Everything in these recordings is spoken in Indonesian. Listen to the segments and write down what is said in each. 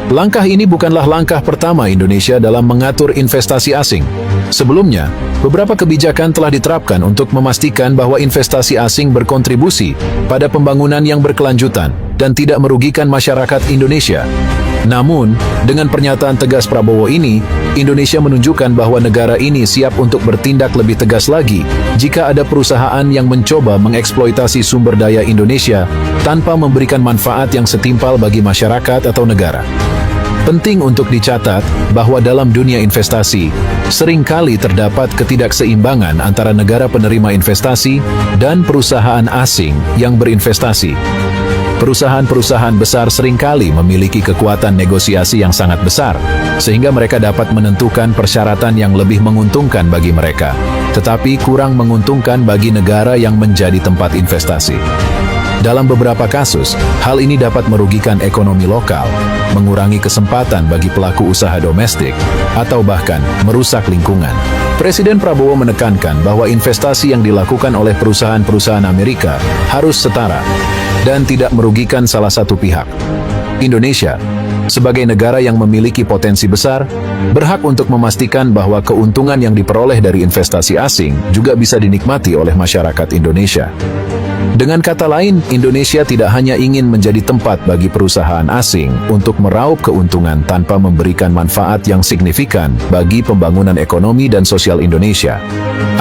Langkah ini bukanlah langkah pertama Indonesia dalam mengatur investasi asing. Sebelumnya, beberapa kebijakan telah diterapkan untuk memastikan bahwa investasi asing berkontribusi pada pembangunan yang berkelanjutan dan tidak merugikan masyarakat Indonesia. Namun, dengan pernyataan tegas Prabowo ini, Indonesia menunjukkan bahwa negara ini siap untuk bertindak lebih tegas lagi jika ada perusahaan yang mencoba mengeksploitasi sumber daya Indonesia tanpa memberikan manfaat yang setimpal bagi masyarakat atau negara. Penting untuk dicatat bahwa dalam dunia investasi, seringkali terdapat ketidakseimbangan antara negara penerima investasi dan perusahaan asing yang berinvestasi. Perusahaan-perusahaan besar seringkali memiliki kekuatan negosiasi yang sangat besar, sehingga mereka dapat menentukan persyaratan yang lebih menguntungkan bagi mereka, tetapi kurang menguntungkan bagi negara yang menjadi tempat investasi. Dalam beberapa kasus, hal ini dapat merugikan ekonomi lokal, mengurangi kesempatan bagi pelaku usaha domestik, atau bahkan merusak lingkungan. Presiden Prabowo menekankan bahwa investasi yang dilakukan oleh perusahaan-perusahaan Amerika harus setara dan tidak merugikan salah satu pihak. Indonesia, sebagai negara yang memiliki potensi besar, berhak untuk memastikan bahwa keuntungan yang diperoleh dari investasi asing juga bisa dinikmati oleh masyarakat Indonesia. Dengan kata lain, Indonesia tidak hanya ingin menjadi tempat bagi perusahaan asing untuk meraup keuntungan tanpa memberikan manfaat yang signifikan bagi pembangunan ekonomi dan sosial Indonesia.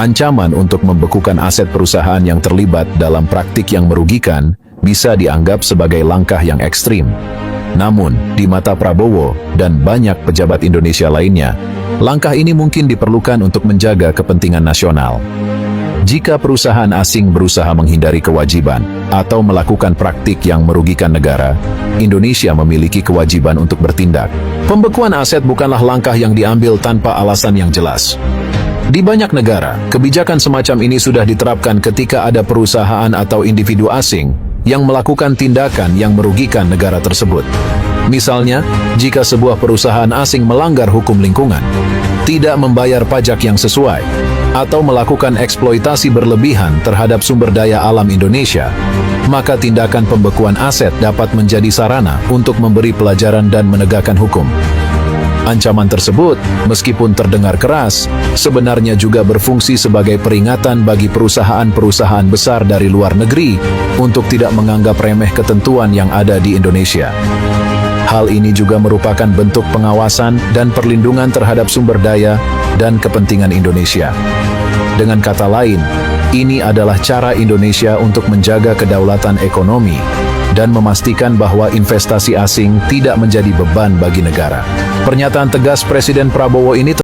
Ancaman untuk membekukan aset perusahaan yang terlibat dalam praktik yang merugikan bisa dianggap sebagai langkah yang ekstrim. Namun, di mata Prabowo dan banyak pejabat Indonesia lainnya, langkah ini mungkin diperlukan untuk menjaga kepentingan nasional. Jika perusahaan asing berusaha menghindari kewajiban atau melakukan praktik yang merugikan negara, Indonesia memiliki kewajiban untuk bertindak. Pembekuan aset bukanlah langkah yang diambil tanpa alasan yang jelas. Di banyak negara, kebijakan semacam ini sudah diterapkan ketika ada perusahaan atau individu asing yang melakukan tindakan yang merugikan negara tersebut. Misalnya, jika sebuah perusahaan asing melanggar hukum lingkungan, tidak membayar pajak yang sesuai, atau melakukan eksploitasi berlebihan terhadap sumber daya alam Indonesia, maka tindakan pembekuan aset dapat menjadi sarana untuk memberi pelajaran dan menegakkan hukum. Ancaman tersebut, meskipun terdengar keras, sebenarnya juga berfungsi sebagai peringatan bagi perusahaan-perusahaan besar dari luar negeri untuk tidak menganggap remeh ketentuan yang ada di Indonesia. Hal ini juga merupakan bentuk pengawasan dan perlindungan terhadap sumber daya dan kepentingan Indonesia. Dengan kata lain, ini adalah cara Indonesia untuk menjaga kedaulatan ekonomi dan memastikan bahwa investasi asing tidak menjadi beban bagi negara. Pernyataan tegas Presiden Prabowo ini